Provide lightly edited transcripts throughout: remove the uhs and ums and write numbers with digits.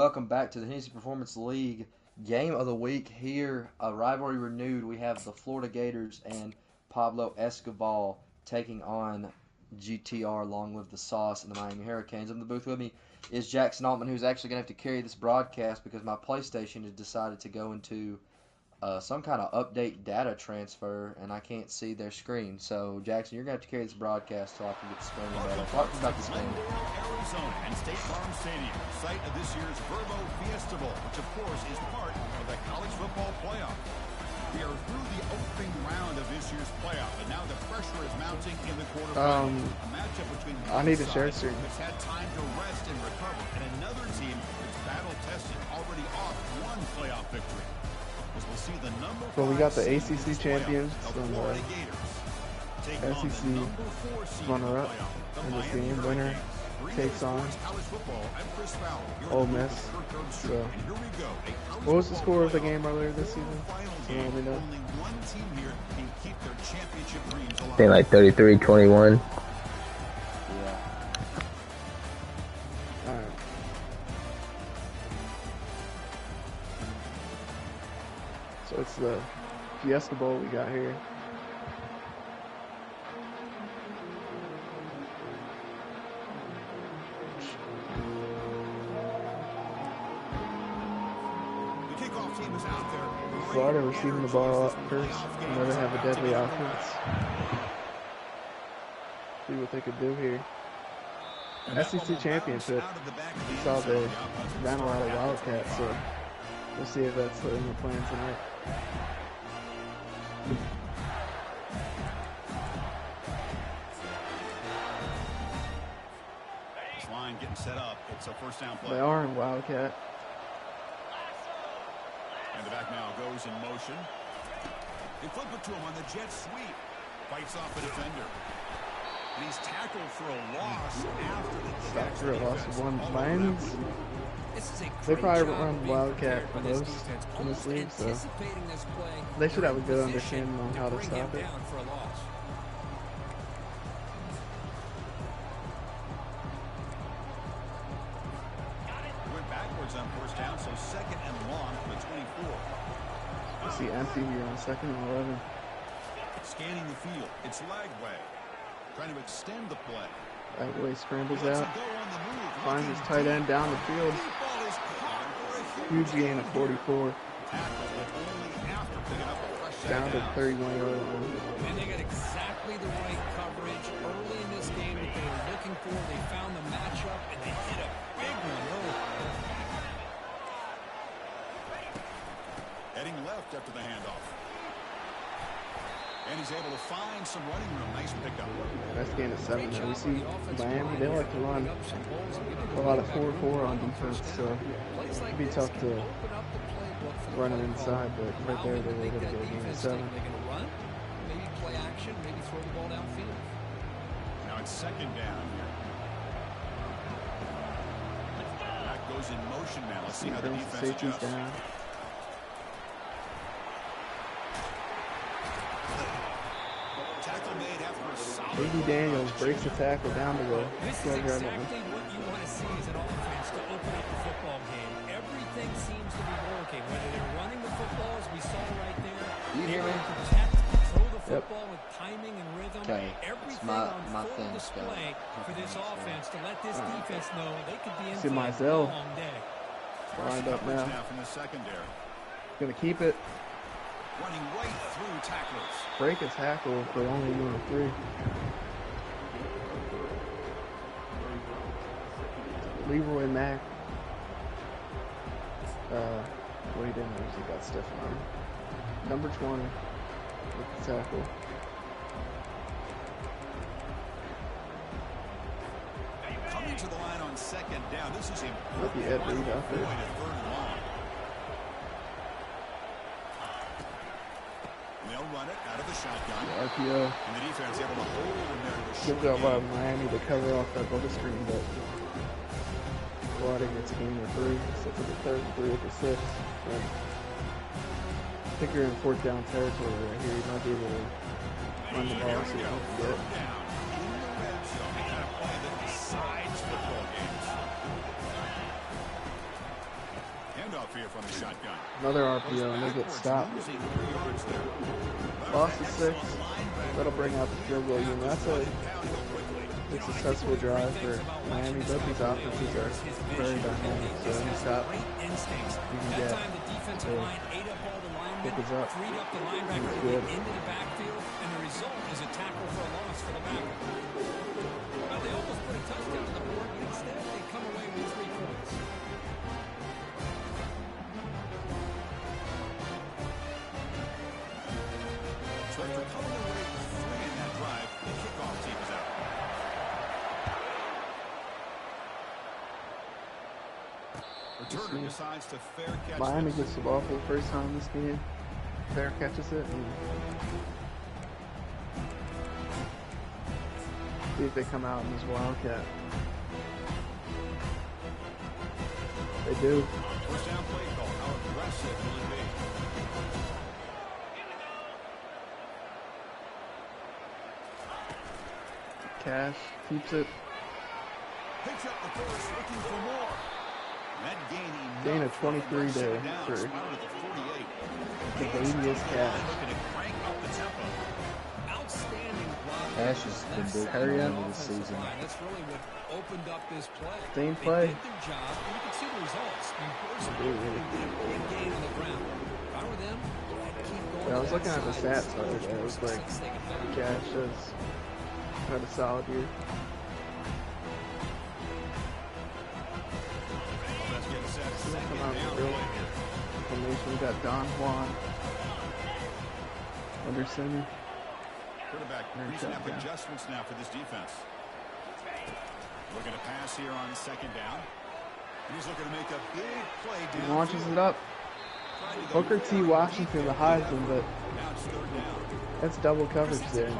Welcome back to the Hennessy Performance League game of the week here. A rivalry renewed. We have the Florida Gators and Pablo Escobar taking on GTR, Long Live the Sauce, and the Miami Hurricanes. In the booth with me is Jackson Altman, who's actually going to have to carry this broadcast because my PlayStation has decided to go into some kind of update data transfer, and I can't see their screen. So, Jackson, you're going to have to carry this broadcast till I can get the screen better. Talk to me about this game. Arizona and State Farm Stadium, site of this year's Verbo Fiesta Bowl, which of course is part of the college football playoff. We are through the opening round of this year's playoff, and now the pressure is mounting in the quarterfinals. A matchup between I need to share screen. That's had time to rest and recover, and another team that's battle-tested, already off one playoff victory. As we'll see the number Well, we got the five ACC champions from the SEC runner-up in this game. Winner takes on Ole Miss. So, what was the score of the game earlier this season? So let me know. I think like 33-21. Yeah. Alright. So it's the Fiesta Bowl we got here. Florida receiving the ball up first, and never have a deadly offense. See what they could do here. SEC championship. We saw they ran a lot of Wildcats, so we'll see if that's in the plan tonight. This line getting set up. It's a first down play. They are in Wildcat. And the back now goes in motion. They flip it to him on the jet sweep. Fights off the defender. And he's tackled for a loss after the Stop for a loss of one. Miami's, they probably run Wildcat the most in this league, so they should have a good understanding on how to stop it. On first down, so second and long for the 24. I see empty here on second and 11. Scanning the field, it's Lagway trying to extend the play. Lagway scrambles out, finds his tight end down the field. Huge gain of 44. Down to 31-yard line. And they got exactly the right coverage early in this game that they were looking for. They found the matchup and they hit a big one early. Heading left after the handoff. And he's able to find some running room. Nice pickup. Best gain of 7. Now we see Miami, they like to run a lot of 4-4 on defense, so it'd be tough to run it inside, but right there they were able to get a gain of 7. They're going to run, maybe play action, maybe throw the ball downfield. Now it's second down here. That goes in motion now. Let's see how the defense adjusts. Down. J.D. Daniels breaks the tackle down to the 12-yard line. Exactly what you want to see as an offense to open up the football game. Everything seems to be working, whether they're running the football, as we saw right there. You hear me? Protect, throw the football with timing and rhythm. Okay. Everything on full display for this offense to let this defense know they could be in for a long day. Lined up now. From the secondary. Gonna keep it. Running right through tacklers. Break a tackle, but only doing 3. Leroy Mack. Well, he didn't actually got stiff arm. Number 20 with the tackle. Coming to the line on second down. This is important. With the Ed Reed out there. They'll run it out of the shotgun. The RPO. And the defense able to hold him there. Good job by Miami to cover off that bubble screen, but Florida gets a gain of 3. So for the third, 3 of the 6. And I think you're in 4th down territory right here. You might be able to run the ball so you don't forget. handoff here from the shotgun. Another RPO, and they get stopped. Lost to 6. That'll bring out the field goal unit. That's a successful drive for Miami. Both these offenses are very dynamic, so any stop you can get to pick us up. It's good. Into the backfield, and the result is a tackle for a loss for the backer. Well, they almost put a touchdown on the board, but instead they come away with 3 points. So after coming away with 3 in that drive, the kickoff team is out. Returner decides to fair catch. Miami gets the ball for the first time in this game. Fair catches it. And see if they come out in this Wildcat. They do. First down play call. How aggressive will it be? Cash keeps it. Picks up the first, looking for more. That Gain of 23 there for the babyest Cash. Cash has been big for the end of the season. That's really what opened up this play. Same They play. did their job, and you can see the results. I mean, personally, they did a big gain on the ground. If I were them, I'd keep going. Yeah, I was looking at the side. stats the other day. It was like Cash has had a solid year. Come out with real information. We got Don Juan, Anderson. Quarterback reaching up adjustments now for this defense. Looking to pass here on second down. He's looking to make a big play down. He launches it up. Booker T. Washington, the Heisman, but that's double coverage there.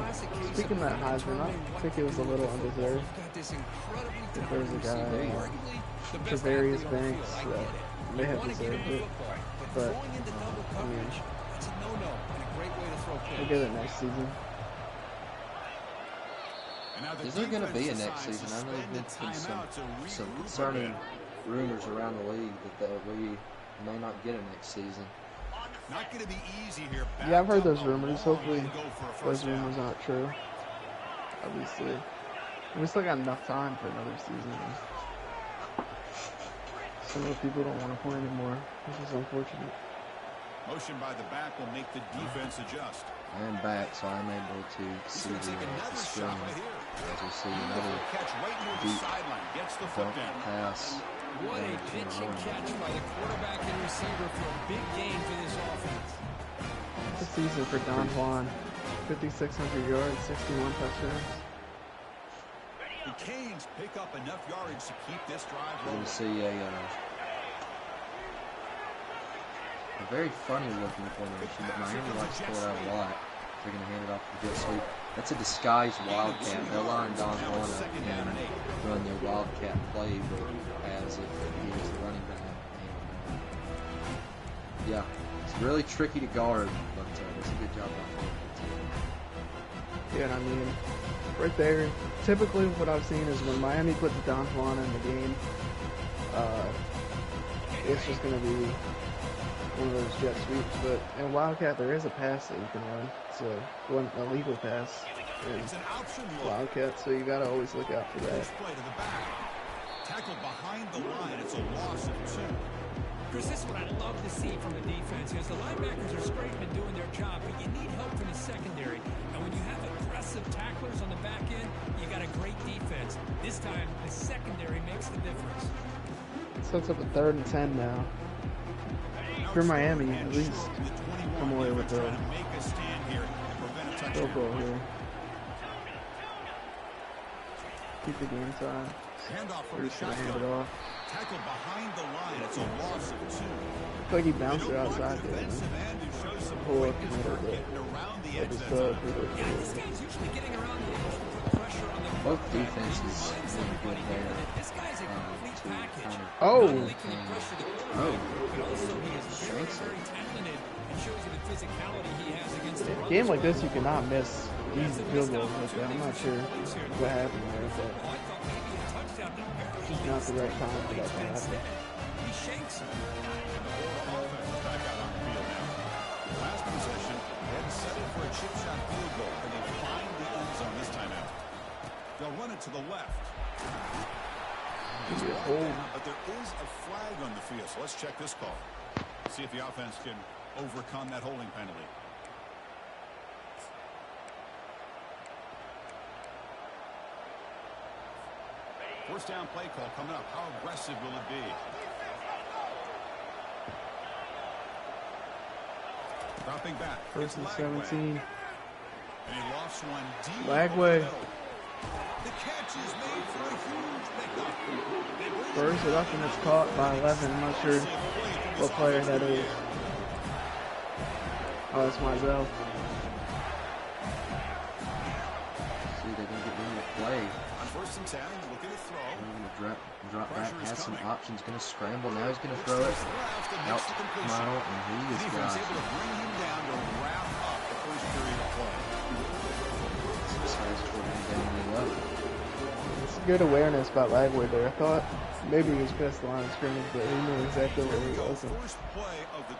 Speaking of that Heisman, I think it was a little undeserved. If there was a guy, Travarius Banks, that may have deserved it. But, I mean, we'll get it next season. Is there going to be a next season? I know there's been some concerning rumors around the league that we may not get a next season. Not going to be easy here. Yeah, I've heard those rumors. Hopefully, those rumors aren't true. Obviously, we still got enough time for another season. Some of the people don't want to play anymore, which is unfortunate. Motion by the back will make the defense adjust. I am back, so I'm able to see the screen as we see another deep dump pass. What a pitch and catch by the quarterback and receiver for a big game for this offense. The season for Don Juan, 5,600 yards, 61 touchdowns. The Canes pick up enough yardage to keep this drive We're going rolling. to see a very funny looking formation, but Miami likes to pull it out a lot. They're going to hand it off to the jet sweep. That's a disguised Wildcat. They'll line Don Juan up and run their Wildcat playbook as if he was the running back. And, yeah, it's really tricky to guard, but it's a good job by Yeah, and I mean, right there, typically what I've seen is when Miami puts Don Juan in the game, it's just going to be one of those jet sweeps. But in Wildcat, there is a pass that you can run, so one illegal pass in Wildcat, so you got to always look out for that. Tackled behind the line, it's a loss of 2. Chris, this is what I love to see from the defense, because the linebackers are straight and doing their job, but you need help from the secondary. And when you have aggressive tacklers on the back end, you got a great defense. This time, the secondary makes the difference. Sets up a 3rd and 10 now. For Miami, at least come away with a field goal here. Keep the game time. We're just going to hand it off. Tackled behind the line, it's a loss of 2. Looks like he bounced it outside there. Pull up the middle, but it was good. This game's usually getting around the edge with pressure on the Both defenses doing good there. This guy's a complete package. Oh! Not only can he pressure the quarterback, but also he is very, very talented and shows you the physicality he has against the A game like this, you cannot miss easy field goals like that. I'm not sure what happened there, but it's just not the right time for that to happen. He shakes him. the left. But there is a flag on the field, so let's check this call. See if the offense can overcome that holding penalty. First down play call coming up. How aggressive will it be? Dropping back. First and 17. And he lost one deep. Lagway. The catch is made for a huge pickup. First it up and it's caught by 11. I'm not sure what player that is. Oh, it's Mizell. See, they're going to get rid of the play. On first and 10, looking to throw. They're going to drop back, has some options, going to scramble. Now he's going to throw it out to Mile, and he is able to bring him down to wrap up the first period of play. It's good awareness by Lagway there. I thought maybe he was past the line of scrimmage, but he knew exactly where he was and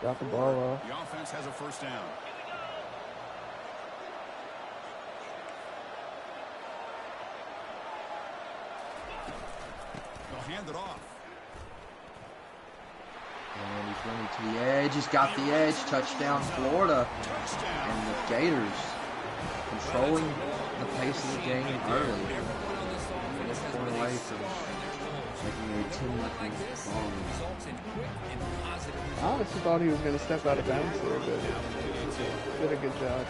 got the ball off. The offense has a first down. They'll hand it off. And he's running to the edge. He's got the edge. Touchdown, Florida. And the Gators controlling the pace of the game early. 1 point away from making a 10-0 ball. I honestly thought he was going to step out of bounds there, but did a good job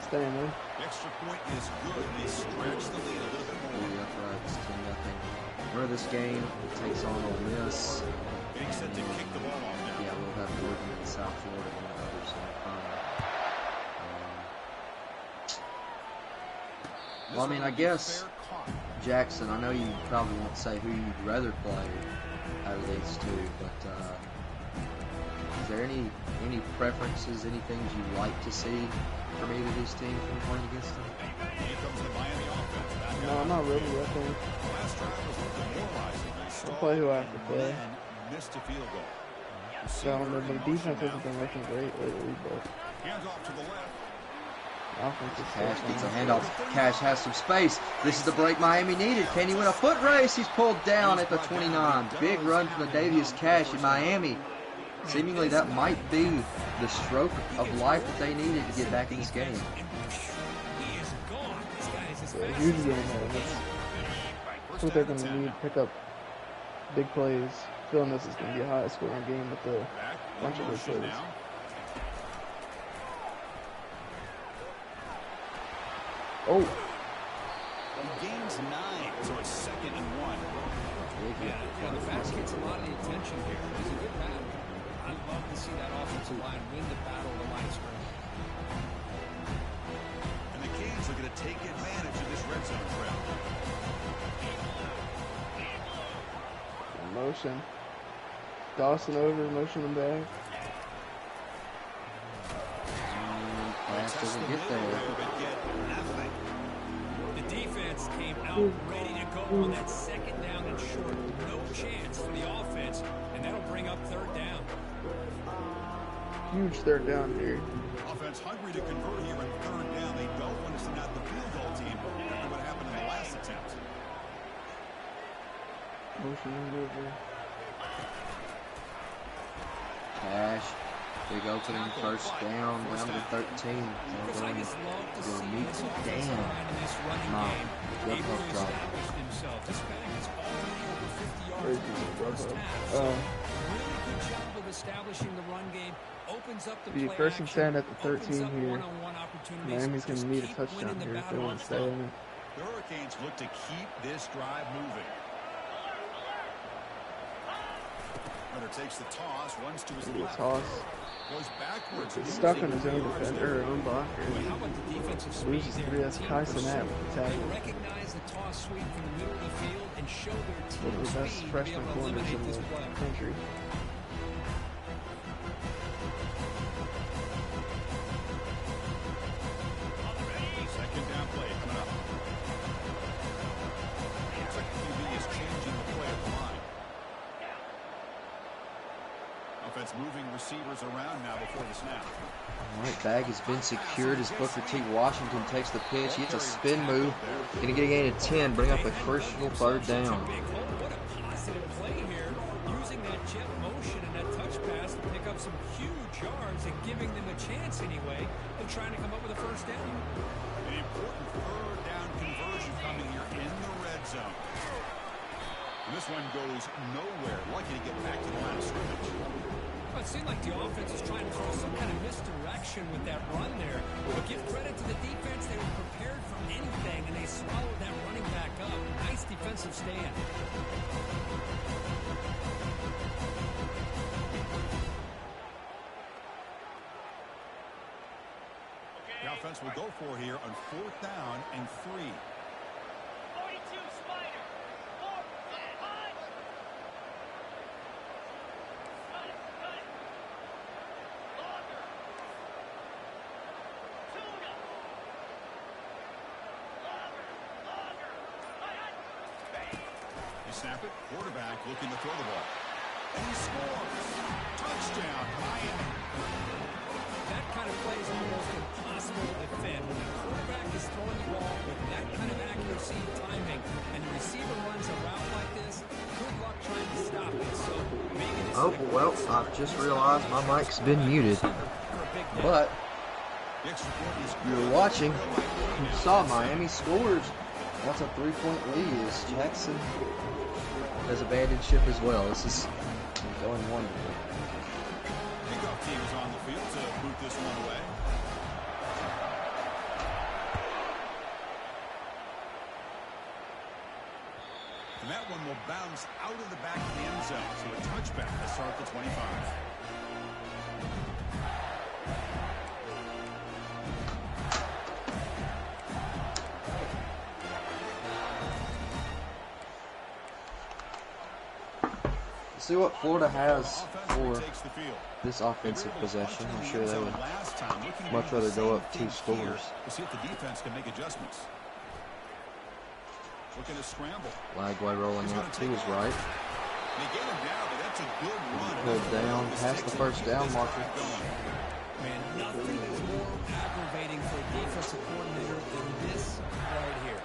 staying in. The extra point is good. They stretch the lead a little bit more. The uprights, 10-0. Winner of this game takes on Ole Miss. Getting set to kick the ball off now. Yeah, we'll have Oregon and South Florida in the other semifinal. Well, I mean, I guess, Jackson, I know you probably won't say who you'd rather play out of these two, but is there any preferences, any things you'd like to see from either of these teams when playing against them? Here comes the Miami offense. No, I'm not really. I think Last drive was demoralizing. I'll play who I have to play. Missed a field goal. So I don't know, but the defense hasn't been looking great lately, but Hands off to the left. offense is Cash still gets a fine. handoff. Cash has some space. This is the break Miami needed. Can he win a foot race? He's pulled down at the 29. Big run from the Davius Cash in Miami. Seemingly that might be the stroke of life that they needed to get back in this game. It's a huge game there. That's what they're going to need. Pick up big plays. Feeling this is going to be a high scoring game with a bunch of big plays. Oh, Gains 9, so it's 2nd and 1. Yeah, the pass gets a lot of the attention here. It's a good battle. I'd love to see that offensive line win the battle of the line of scrimmage. And the Canes are going to take advantage of this red zone threat. motion. Dawson over, motion him back. Pass doesn't get there. The defense came out ready to go on that 2nd down and short. No chance for the offense, and that'll bring up 3rd down. Huge 3rd down here. Offense hungry to convert here in 3rd down. They don't want to send out the field goal team after what happened in the last attempt. Motion him over. Cash. Big opening, 1st down to the 13. They're going to meet Dan. Mom, good hook drop. Really good job of establishing the run game. Opens up the Be play 1st and 10 at the action, 13 here. one-on-one opportunities. Miami's going to Just need a keep touchdown winning the here if they battle want on to the stay field. in it. The Hurricanes look to keep this drive moving. Runner takes the toss, runs to his Maybe a left. toss. Goes backwards. He's stuck on his own defender, or own blocker. How about the defensive speed Loses there? 3. That's Kai Sinnett with the They tackle. recognize the toss sweep from the middle of the field and show their team One of the best speed to be freshman able to corners eliminate in this the play. country. Second down play coming up. Second QB is changing the play at the line. Offense moving receivers around now before the snap. All right, bag has been secured as Booker T. Washington takes the pitch. He hits a spin move. Going to get a gain of 10, bring up a crucial third down. What a positive play here, using that jet motion and that touch pass to pick up some huge yards and giving them a chance anyway of trying to come up with a first down. An important third down conversion coming here in the red zone. And this one goes nowhere. Lucky to get back to the line of scrimmage. Well, it seemed like the offense was trying to throw some kind of misdirection with that run there. But give credit to the defense. They were prepared for anything, and they swallowed that running back up. Nice defensive stand. The offense will go for here on 4th down and 3. 42 Spider. 4 and 5. Cut it. Longer. Tuna. Longer. You snap it. Quarterback looking to throw the ball. And he scores. Touchdown, Miami. That kind of play is almost impossible to defend. When the quarterback is throwing the ball with that kind of accuracy and timing, and the receiver runs a route like this, good luck trying to stop it. So maybe this Oh, well, I've just realized my mic's been muted. But you're watching, you saw Miami scores. That's a 3-point lead as Jackson has abandoned ship as well. This is going wonderful. Kickoff team is on the field to boot this one away. And that one will bounce out of the back of the end zone. So a touchback to start the 25. See what Florida has for this offensive possession. I'm sure they would much rather go up 2 scores. We'll see if the defense can make adjustments. Looking to scramble. Lagway rolling up to his right. They get him down, but that's a good run. Pulled down past the first down marker. Man, nothing is more aggravating for a defensive coordinator than this right here.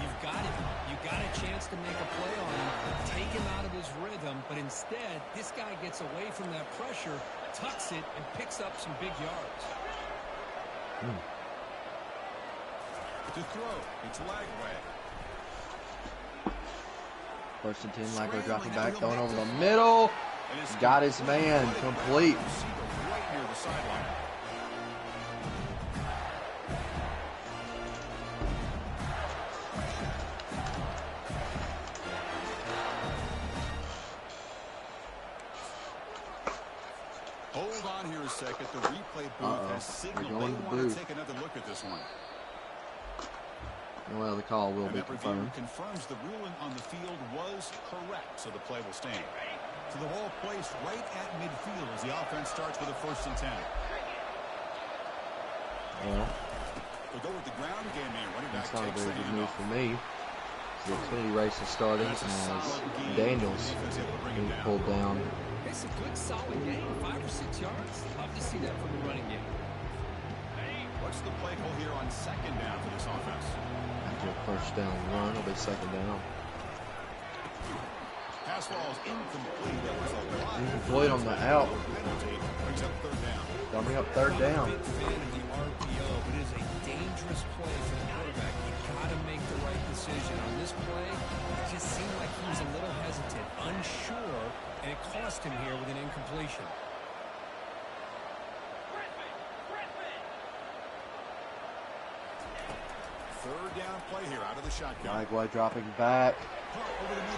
You've got him. You got a chance to make a play on him, take him out of his rhythm, but instead, this guy gets away from that pressure, tucks it, and picks up some big yards. To throw, it's Lagway. First and 10, Lagway dropping back, throwing over the middle. Got his man complete. Right near the sideline. Hold on here a second. The replay booth has signaled they want to take another look at this one. Well, the call will be confirmed. Confirms the ruling on the field was correct, so the play will stand. So the ball placed right at midfield as the offense starts with a 1st and 10. Well, We'll go with the ground game here. Running back that's not a takes very the good move handoff. for me. The Xfinity race is starting as Daniels being pulled down. It's a good, solid game. 5 or 6 yards. Love to see that from the running game. What's the play call here on 2nd down for this offense? After a first down run, it'll be 2nd down. Pass ball is incomplete. That was a lot. Incomplete on the out. Penalty brings up 3rd down. They'll bring up 3rd down. I'm a big fan of the RPO, but it is a dangerous play for the quarterback. You got to make the right decision. On this play, it just seemed like he was a little hesitant, unsure, and it cost him here with an incompletion. Third down play here out of the shotgun. Lagway dropping back.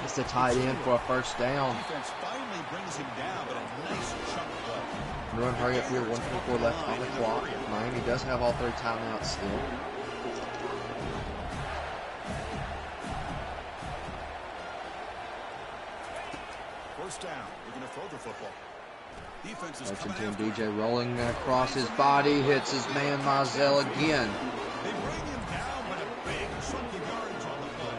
It's the tight end for a first down. Defense finally brings him down, but a nice chunk play. Run hurry up here, 1:24 left on the clock. Miami does have all 3 timeouts still. First down. We're going to throw the football. Defense is Section coming 10, after. DJ rolling across his body, hits his man Mizell again. They bring him down, but a big chunk of yards on the play.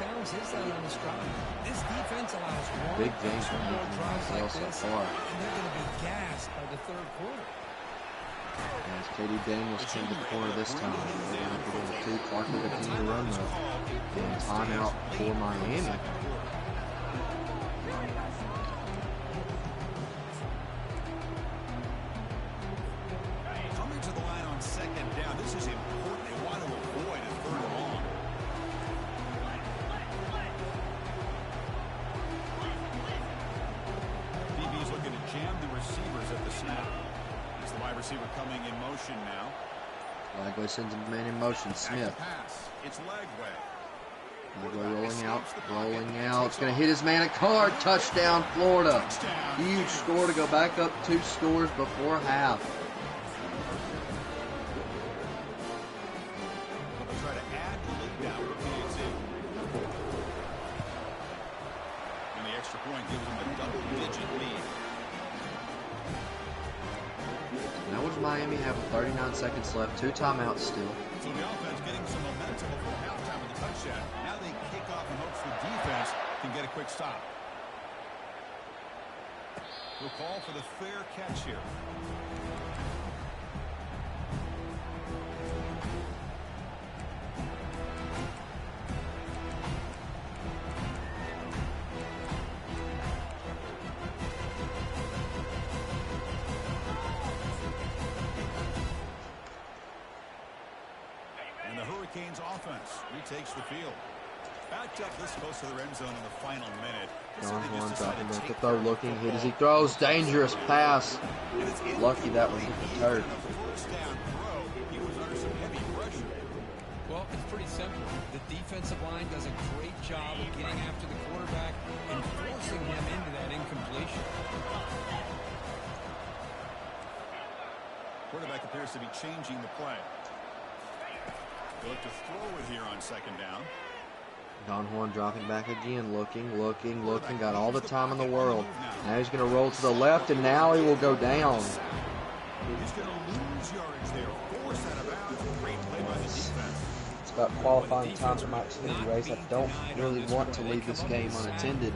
touchdowns, his line on the stride. This defense allows one Big games extra from more drives Anthony like so this, far. and they're going to be gassed by the third quarter. As Katie Daniels turned the corner this time, they're going to put in the 2. Clark will continue to run though. And timeout for Miami. Coming to the line on second down. This is important. They want to avoid a third and long. DB's looking to jam the receivers at the snap. It's the wide receiver coming in motion now. Lagway sends him man in motion. Smith. Pass. It's Lagway. Lagway rolling out. It's going to hit his man at Card. Touchdown, Florida. Huge score to go back up 2 scores before half. They'll try to add the lead now with PAT. And the extra point gives them a double-digit lead. Now what does Miami have with 39 seconds left? 2 timeouts still. So the offense getting some momentum before halftime with the touchdown. Now they kick off in hopes the defense can get a quick stop. We'll call for the fair catch here. And the Hurricanes offense retakes the field. Backed up this close to their end zone in the final minute. John Horn dropping back to throw, looking, hit as he throws, dangerous pass. Lucky that one hit the turf. Well, it's pretty simple. The defensive line does a great job of getting after the quarterback and forcing him into that incompletion. Quarterback appears to be changing the play. They'll look to throw it here on second down. Don Horn dropping back again, looking, got all the time in the world. Now he's going to roll to the left, and now he will go down. He's going to lose yardage there. Forced out of bounds. Great play by the defense. It's about qualifying time for my Xfinity race. I don't really want to leave this game unattended.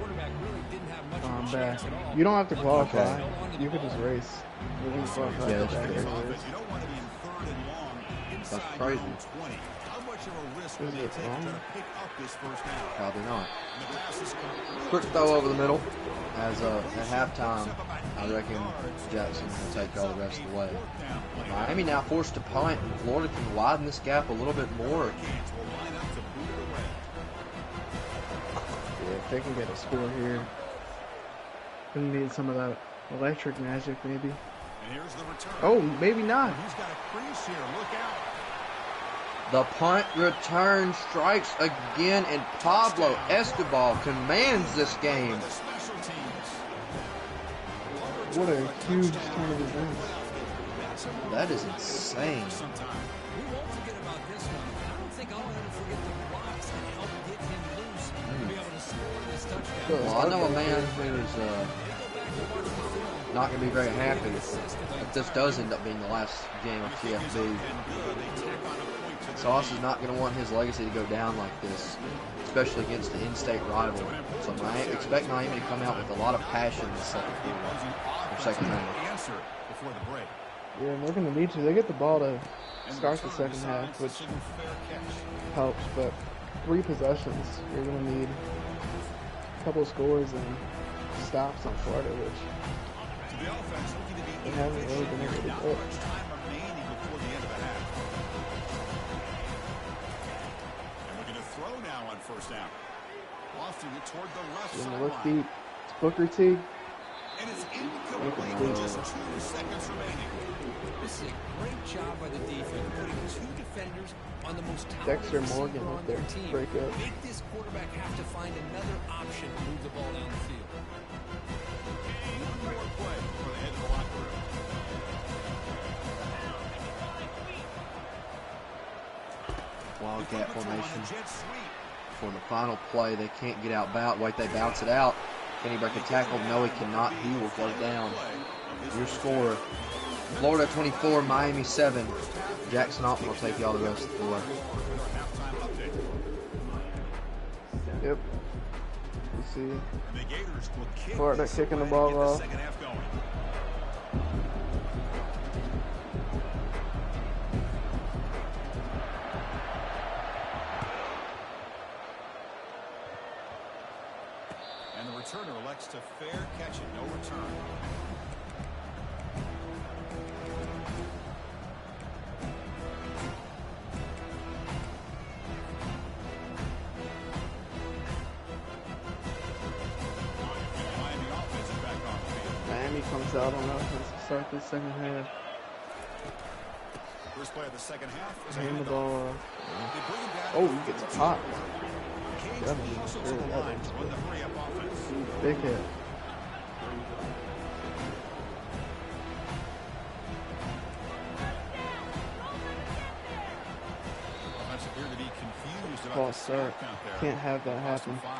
I'm back. You don't have to qualify. Okay. You could just race. You can qualify Yeah, for that's that true. anyways. You don't want to be in third and long inside That's crazy. your own 20. How much of a risk will Is they it take to wrong? try to pick up this first down? Probably not. And the pass is complete. Quick throw over the middle. As at halftime, I reckon Jackson will take all the rest of the way. Miami now forced to punt, and Florida can widen this gap a little bit more. Hurricanes will line up to boot it away. Yeah, if they can get a score here. We need some of that electric magic, maybe. And here's the return. Oh, maybe not. He's got a crease here. Look out. The punt return strikes again, and Pablo Escobar commands this game. The special teams. What a huge turn of events. That is insane. Sometime. We won't forget about this one. I don't think I'll ever forget the blocks that helped get him loose to be able to score this touchdown. Well, I know a man who's not going to be very happy if this does end up being the last game of TFB. Sauce is not going to want his legacy to go down like this, especially against the in-state rival. So I expect Miami to come out with a lot of passion in the second quarter, or second half. Answer before the break. Yeah, and they're going to need to. They get the ball to start the second half, which Single fair catch. helps, but 3 possessions, you're going to need a couple of scores and stops on Florida, which To the offense, looking to be they haven't really been able to not do. much time remaining before the end of the half. And we're going to throw now on first down. Lofting it toward the left You're going to look sideline. deep. It's Booker T. And it's incomplete with just 2 seconds remaining. This is a great job by the defense, putting 2 defenders on the most Dexter talented Morgan receiver up on their there. team. Break up. Make this quarterback have to find another option to move the ball down the field. One more play before they head to the locker room. Wildcat formation Jet sweep. for the final play. They can't get out. Wait, they bounce it out. Can he break a tackle? No, he cannot. He will go down. Your score, Florida 24, Miami 7. Jackson Altman will take y'all the rest of the way. Halftime update. Yep. You see. And the Gators will kick Florida this kicking the away ball to get the off. second half going. And the returner elects to fair catch it, no return. Miami offense is back on the field. Miami comes out on offense to start the second half. First play of the second half is a Hand the handoff. ball off. They bring him down Oh, to he the gets 32. popped. Canes That was hustles good. the That line was to run the hurry-up offense. Big hit. Offense appear to be confused about False the start. snap count there. Can't have that Lost happen. 5.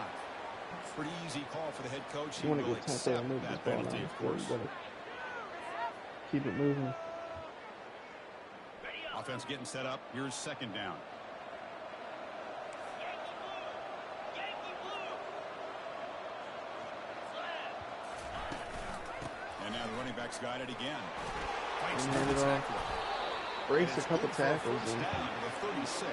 Pretty easy call for the head coach. He You want to will get tempted accept and move this that ball penalty, down. of So you course. gotta keep it moving. Offense getting set up. Here's second down. And now the running back's got it again. Fights And through hand the it off. tackler. Breaks And a it's couple good for a tackles first and down to the 36.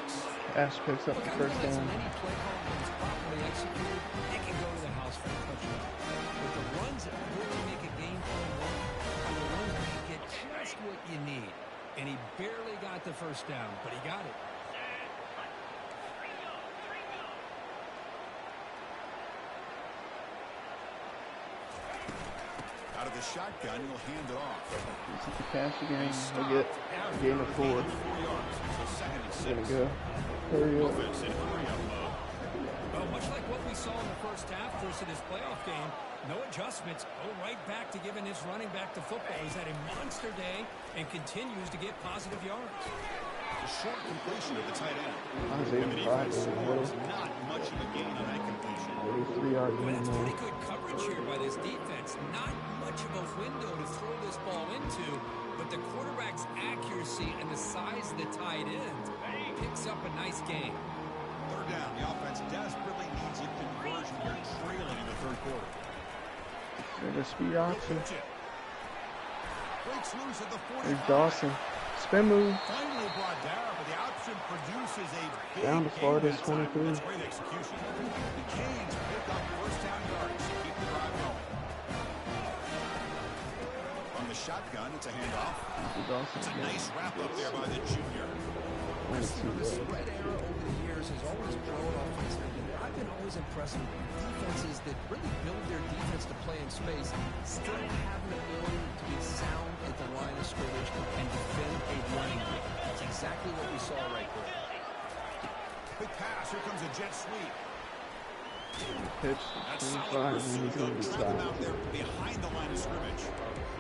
Ash picks up Look, the I first realize down. when any play call is properly executed, it can go to the house for a touchdown. But the runs that really make a game plan work are the ones where you get just what you need. And he barely got the first down, but he got it. Out of the shotgun, he'll hand it off. He's at the pass again. He He'll get stopped a gain of 4. 4 yards. So second and He's gonna 6. go. Hurry up. Offense in hurry-up mode. Well, much like what we saw in the first half versus this playoff game, no adjustments. Go right back to giving his running back to football. He's had a monster day and continues to get positive yards. A short completion of the tight end. I was And the 85 defense over the middle. scores not much of a gain on that completion. 43 yard Well, gain that's there. pretty good coverage here by this defense. Not much of a window to throw this ball into, but the quarterback's accuracy and the size of the tight end picks up a nice gain. Third down. The offense desperately needs a conversion here, trailing in the third quarter. There's a speed option. Breaks loose at the 45. There's Dawson. Spin move. Finally brought down, but the option produces a big Down to gain Florida's that time. 23. That's great execution. The Canes pick up first down yards to keep the drive going. From the shotgun, it's a handoff. Dawson It's a again. nice wrap up there by the junior. The spread era over the years has always grown offensively. I've been always impressed with defenses that really build their defense to play in space, still have an ability to be sound at the line of scrimmage and defend a running game. That's exactly what we saw right there. Quick pass. Here comes a jet sweep. Pitch That's 25 solid and he's pursuit. gonna be They'll trap him out tied. there behind the line of scrimmage.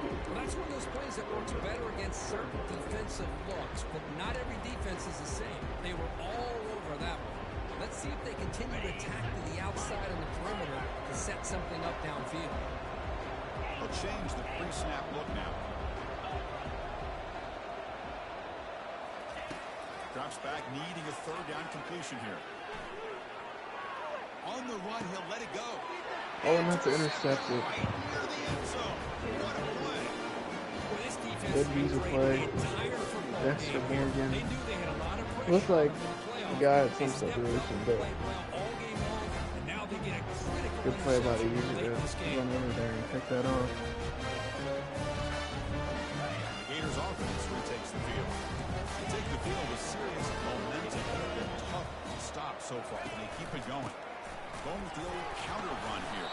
Well, that's one of those plays that works better against certain defensive looks, but not every defense is the same. They were all over that one. Let's see if they continue to attack to the outside on the perimeter to set something up downfield. They'll change the pre-snap look now. Drops back, needing a third down completion here. On the run, he'll let it go. Oh, and that's intercepted. Right near the end zone. What a play. Well, this defense Good user recreated play. the entire football Dexter game here. Morgan. They knew they had a lot of pressure Looks like in the playoffs. the guy had They some stepped up separation, and but played well all game long, and now they get a critical good play about a interception year late ago. in this game. Run over there and pick that off. The Gators offense retakes the field. They take the field with serious momentum. They've been tough to stop so far, and they keep it going. Going with the old counter run here.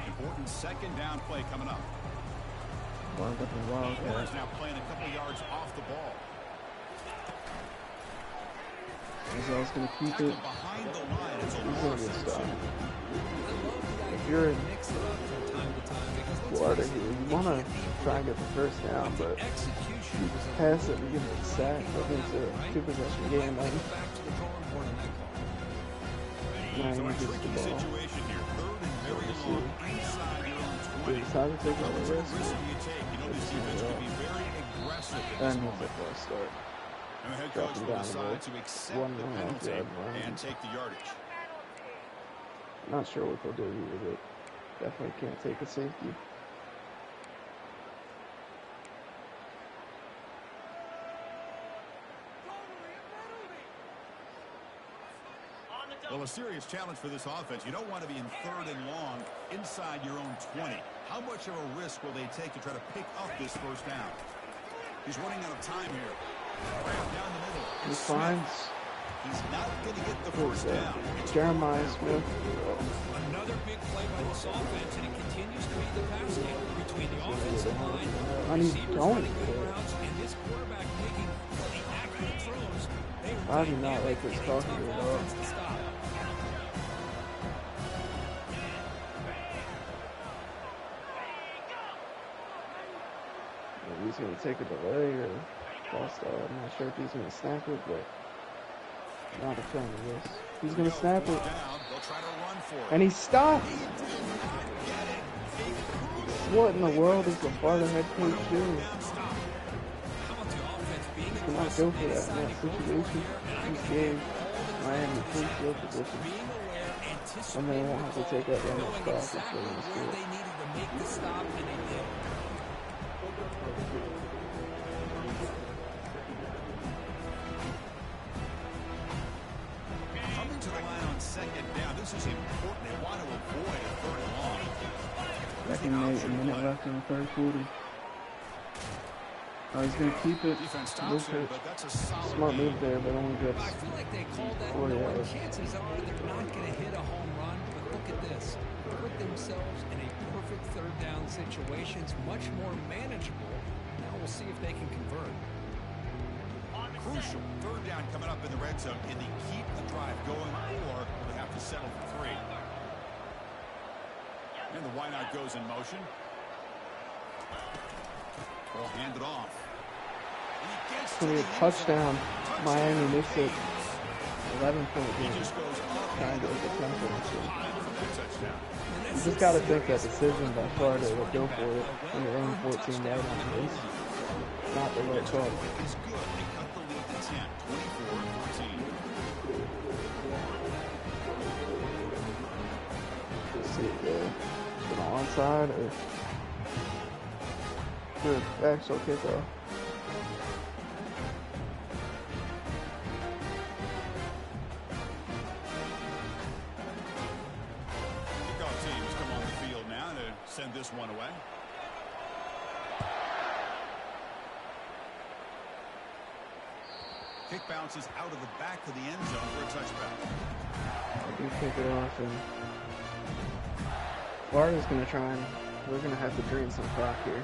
Important second down play coming up. Wound up in Warren's Wildcat. now playing a couple yards off the ball. As I was just going to keep it. Behind the line, it's a He's loss. going to get stopped. If If you're in mix it up from time to time because let's Florida face it, here, you you want to can't beat try and get the first down, but execution you was a pass it little and get the sack. I think it's a two-possession game. Might Then go back to the drawing board on that call. now So he a gets the tricky ball. situation here. Third and very Let's long see. inside your own Dude, 20. it's time to take How a much of a risk. risk do you take? You know, this defense can be very aggressive in this And he's moment. a false start. And the head Drop coach him will down the decide road. to accept 1 the 1 penalty yard line. and take the yardage. Not sure what they'll do here, but definitely can't take a safety. Well, a serious challenge for this offense. You don't want to be in third and long inside your own 20. How much of a risk will they take to try to pick up this first down? He's running out of time here. Down the middle. He It's finds He's not going to get the who's first down. It's Jeremiah Smith. Another big play by this offense, and it continues to be the pass game between the offensive line, And he's receivers going running good for it. routes, and this quarterback making really accurate throws. They are I do not dynamic like this and a talking tough to it, offense to stop. He's going to take a delay or false start. I'm not sure if he's going to snap it, but not a fan of this. He's going to snap it. Down. They'll try to run for it. And he stopped. What in the world is the Florida head coach doing? How about the offense being He cannot go for that in that situation. He gave Miami free field position. being aware, anticipating And they won't have to take that running knowing stop. exactly where they needed to make the stop, and they did. Coming to the line on second down. This is important. They want to avoid a third and long. Second and 8, a minute left in the third quarter. Oh, he's going to keep it. Defense Little stops him, pitch. but that's a solid Smart gain. move there, but only gets I feel like they called that 40 knowing yards. chances are they're not going to hit a home run, but look at this. Put themselves in a perfect third down situation. It's much more manageable. Now we'll see if they can convert. Crucial. Third down coming up in the red zone. Can they keep the drive going, or will they have to settle for 3? And the wideout goes in motion. Ball handed off. And he gets It's to going to the be a end zone. touchdown. Miami makes it 11-point He game. just goes up Trying and to get the 10-point game. high for that touchdown. You just got to think that decision by Florida to go for it when you're in 14 right on this. Not the right call. It's good. They cut the lead to 10, 24-14. Let's see if they're onside or good actual kickoff. Kickoff teams come on the field now to send this one away. Kick bounces out of the back of the end zone for a touchback. I do kick it off, and Florida's going to try and we're going to have to drain some clock here.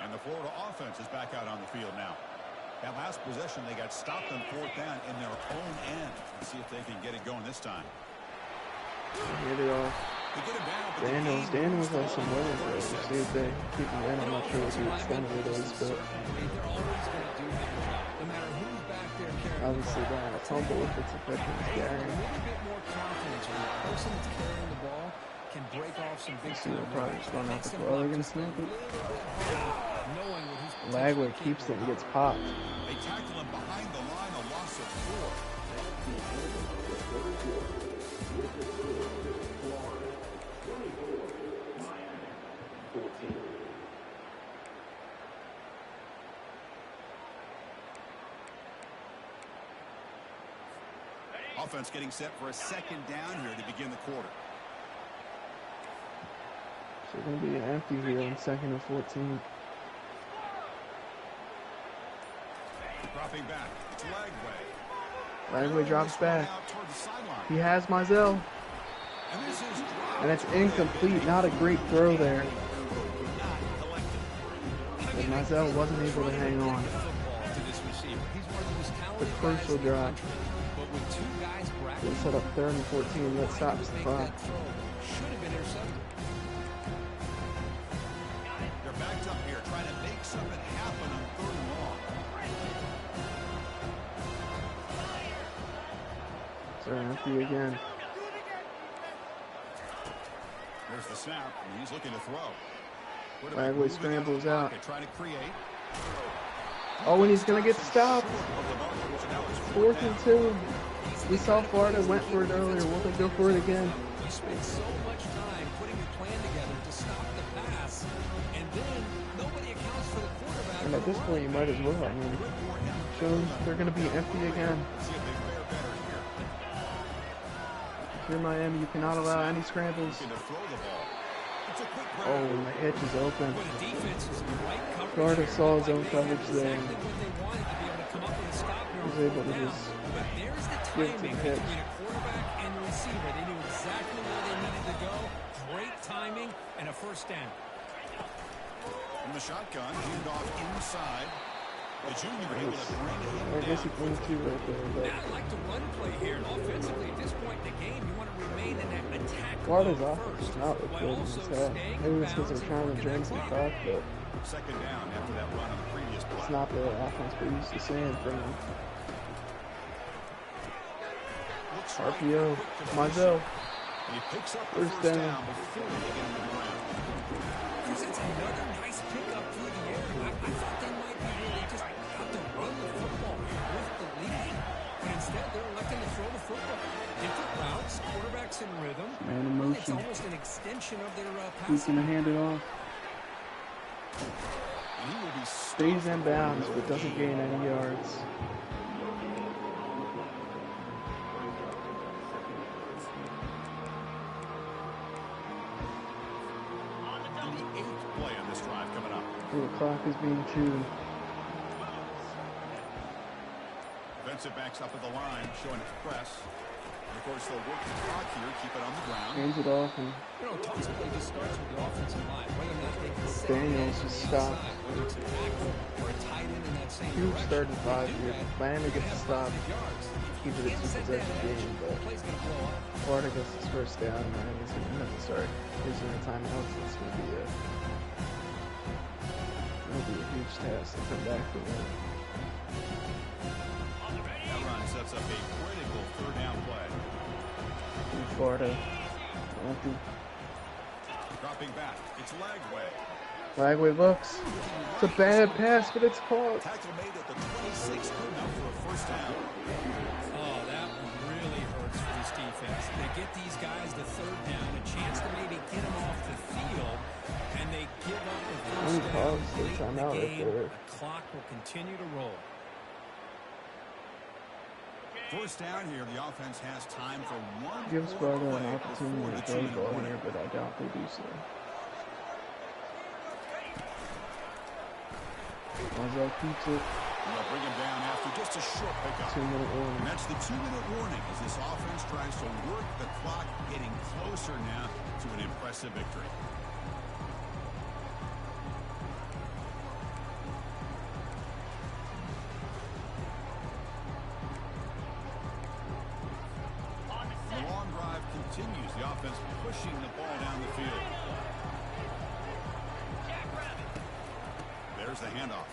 And the Florida offense is back out on the field now. That last possession, they got stopped on fourth down in their own end. Let's see if they can get it going this time. Hit it off. They get it down, but Daniels has some winners there. We'll see if they keep him in. I'm not sure what the extent of it is, but They're always going to do their job, no matter who's back there carrying obviously they want to tumble if it's effective as a Gary. little bit more confidence when the person that's carrying the ball can break off some big See, they'll time probably runs. just run out Makes the them ball. They're block going to just snap a it. little bit harder, knowing what he's Lagway potentially keeps it and capable gets of. popped. they tackle him behind the line, a loss of 4. Offense getting set for a second down here to begin the quarter. So it's going to be an empty here in second and 14. Dropping back. It's Lagway. Lagway drops back. Out toward the sideline. He has Mizell. And this is And it's incomplete. Not a great throw there. But Mizell wasn't able to hang on. The crucial drive. They set up 3rd and 14. That stops the clock. They're backed up here trying to make something happen on 3rd and long. So empty again. There's the snap, and he's looking to throw. Lagway scrambles out. Trying to create. Oh, and he's going to get stopped. 4th and 2. We saw Florida went for it earlier. Will they go for it again? You spend so much time putting a plan together to stop the pass, and then nobody accounts for the quarterback. And at this point, you might as well. I mean, shows they're going to be empty again. Here, Miami, you cannot allow any scrambles. Oh, and the hitch is open. Florida saw his own coverage there. He was able to just give it to the hitch. Quarterback and the receiver, they knew exactly where they needed to go. Great timing and a first down. From the shotgun, handed off inside. The junior able to bring him I guess he down. threw two right there. But Now, I like to run play here, and offensively at this point in the game, you want to remain in that attack Florida's mode offense first, does not look while good in also this half. staying Maybe in it's because bounds they're trying to for the drain next some play. clock, but Second down after that run on the previous play. it's not the offense we're used to seeing from them. Looks right RPO, for quick Mizell. And he picks up the First first down. down before they get him to the ground. It's another nice pickup through the air. I thought they might be really just out to run the football with the lead. But instead, they're electing to throw the football. Different routes, quarterbacks in rhythm. Man in It's motion. almost an extension of their He's passing. going to hand it off. And he will be Stays in bounds, but doesn't gain any yards. in the 8th play on this drive coming up. The clock is being chewed. Defensive backs up at the line, showing its press. And of course, they'll work the clock here, keep it on the ground. Hands it off, and You know, ultimately just starts with the offensive line. Whether or not they can set Daniels it just on the stopped. outside, whether it's a tackle or a tight end in that same huge direction. third and If 5 they do here. that, Miami they gets have to stop. positive yards. Keep it a Can't set that two-possession edge, game, the but play's gonna blow up. Florida gets his first down. Miami's going to have to start using their timeouts. It's going to be it'll be a huge task to come back from that. That run sets up a critical 3rd down play. In Florida, empty. Dropping back, it's Lagway. Lagway looks. It's a bad pass, but it's caught. Tackle made at the 26, good enough for a first down. Oh, that one really hurts for this defense. They get these guys the 3rd down, a chance to maybe get them off the field, and they give up the Only first down calls the late in the timeout right game. there. The clock will continue to roll. First down here, the offense has time for one Gives more Florida an play opportunity before to the throw the 2-minute ball warning. here, but I doubt they do so. Mizell keeps it. And they'll bring him down after just a short pickup. 2-minute And warning. that's the 2-minute warning as this offense tries to work the clock, getting closer now to an impressive victory. The long drive continues. The offense pushing the ball down the field. There's the handoff.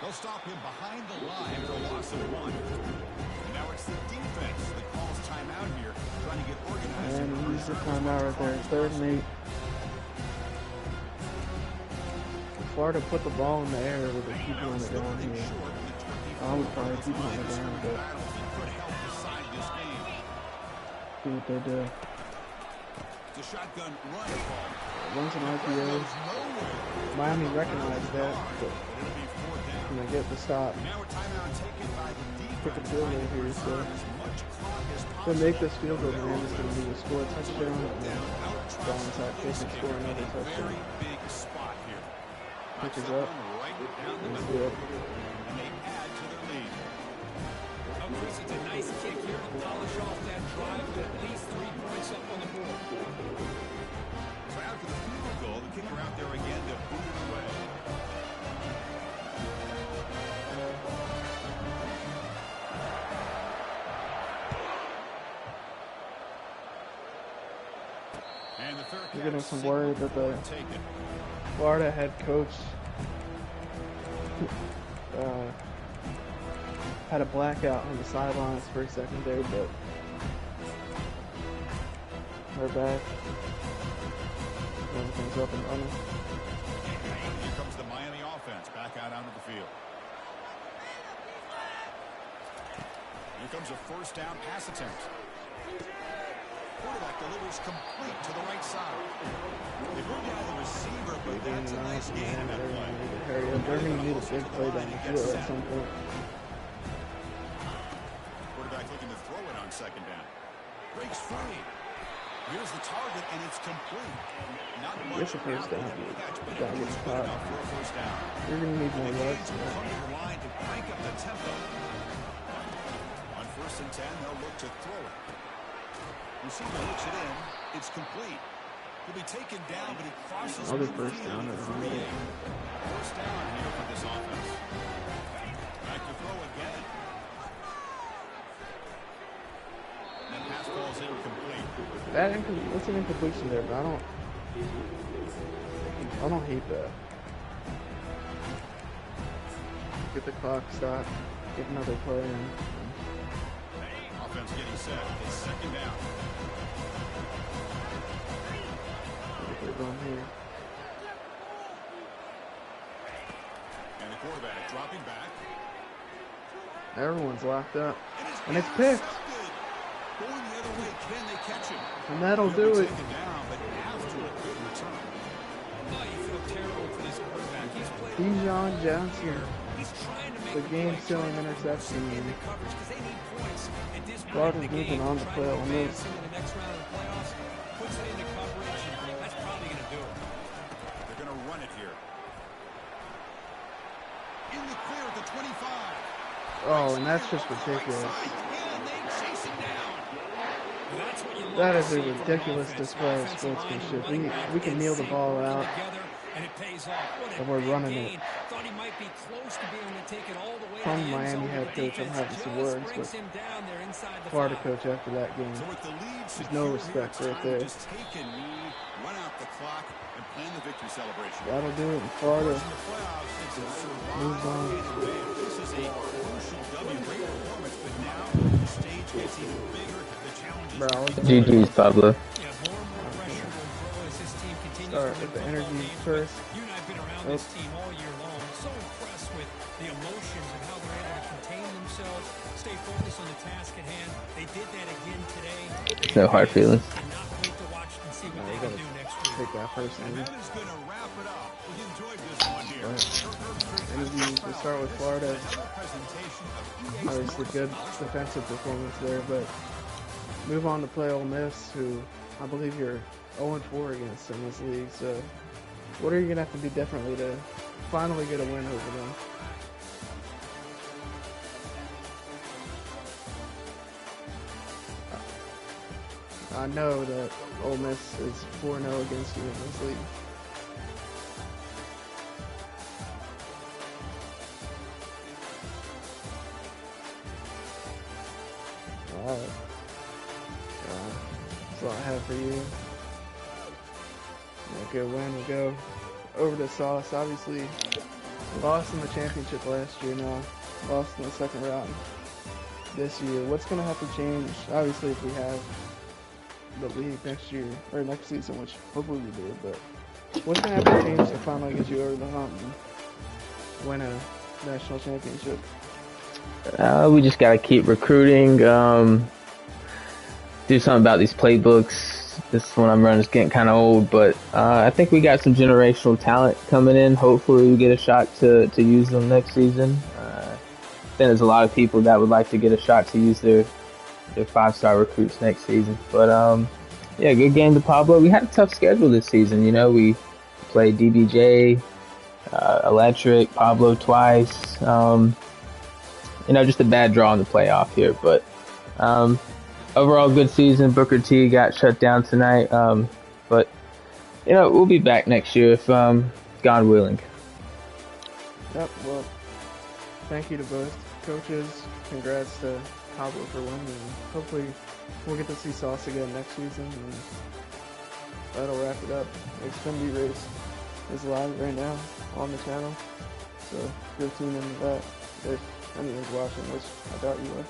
They'll stop him behind the line for a loss of 1. And now it's the defense that calls timeout here, trying to get organized. And he used the timeout right there. 3rd and 8. Florida put the ball in the air with the people on the ground here. I would probably keep it on the ground, but see what they do. The shotgun run call. Runs an RPO. Miami recognized that, but can they get the stop? Now a timeout taken by the defense. Quick and field goal here, so if they make this field goal, Miami's going to be to score a touchdown and go on top kick and score another touchdown. Very big spot here. pitches up. Right down the That's middle. good. And they add to their lead. Oh, Chris, it's a nice kick here to polish off that drive with at least 3 points up on the board. So after the field goal, the kicker out there again to boot it away. And the fair You're getting catch some word that the taken. Florida head coach had a blackout on the sidelines for a second there, but they're back. Everything's up and running. Here comes the Miami offense back out onto the field. Here comes a first down pass attempt. Quarterback delivers complete to the right side. They bring down the receiver, but that's a nice gain in that play. Hurry up. They're going to need a big play down the field at some point. Quarterback looking to throw it on second down. Breaks free. Here's the target, and it's complete. Not much It's a first down. catch, but Gotta it get was caught. good enough for a first down. You're going to need more yards. Will come to the line to crank up the tempo. On first and 10, they'll look to throw it. Receiver hooks it in. It's complete. He'll be taken down, but he crosses Another midfield first down at at 38. 38. First down here for this offense. Back to throw again. And pass ball's incomplete. That's an incompletion there, but I don't hate that. Get the clock stopped. Get another play in. Offense getting set. It's second down. Get it going here. And the quarterback dropping back. Everyone's locked up. And it's picked. Going the other way, can they catch him? And that'll He'll do be it. taken down, but after a good return. Oh, you feel terrible for this quarterback. He's played Dijon Johnson. He's trying to make The game-sealing interception. in the coverage because they need points at this point Florida's in the moving game. on to Trying play to on advance this. into the next round of the playoffs, puts it into coverage, and that's probably going to do it. They're going to run it here. In the clear at the 25. Oh, and that's just ridiculous. And they chase him down. That's what you That love is to a see from ridiculous offense. display of Offensive line, sportsmanship. running back, We can kneel the insane, ball working out, together, and it pays off. What a and we're big running gain. it. Thought he might be close to being able to take it all the way From to the end Miami zone, head but coach, I'm defense having some just words, brings but him down there inside the Florida 5. coach after that game. So with the lead There's no secure respect here, right it's time there. to just take a knee, run out the clock, and plan the victory celebration. That'll do it in Florida. In the playoffs, it's a survive Moves on. and advance. This is a crucial W. Great performance, but now the stage gets even bigger. The challenge is Bro, GG's, Pablo. Yeah, more and more pressure will grow as this team continues Start to with win the football energy games. first. You and I have been around this team all year long. So impressed with the emotions and how they're able to contain themselves, stay focused on the task at hand. They did that again today. No hard feelings. Cannot wait to watch and see what No, they we can gotta do next week. take that first And inning. that is going to wrap it up. We enjoyed this one here. Interviews. We start with Florida. Another presentation of EA Obviously, good defensive performance there, but move on to play Ole Miss, who I believe you're 0-4 against in this league. So, what are you gonna have to do differently to finally get a win over them? I know that Ole Miss is 4-0 against you in this league. Alright. That's all I have for you. Yeah, good win. We'll go over to Sauce. Obviously, lost in the championship last year now. Lost in the second round this year. What's going to have to change? Obviously, if we have the league next year, or next season, which hopefully we do, but what's going to have to change to finally get you over the hump and win a national championship? We just gotta keep recruiting. Do something about these playbooks. This one I'm running is getting kind of old, but I think we got some generational talent coming in. Hopefully, we get a shot to use them next season. Then there's a lot of people that would like to get a shot to use their 5-star recruits next season. But yeah, good game to Pablo. We had a tough schedule this season. You know, we played DBJ, Electric, Pablo twice. Just a bad draw in the playoff here, but overall good season. Booker T got shut down tonight, but we'll be back next year if God willing. Yep. Well, thank you to both coaches. Congrats to Pablo for winning, and hopefully we'll get to see Sauce again next season. And that'll wrap it up. Xfinity race is live right now on the channel, so go tune into that if anyone's watching, which I doubt you are.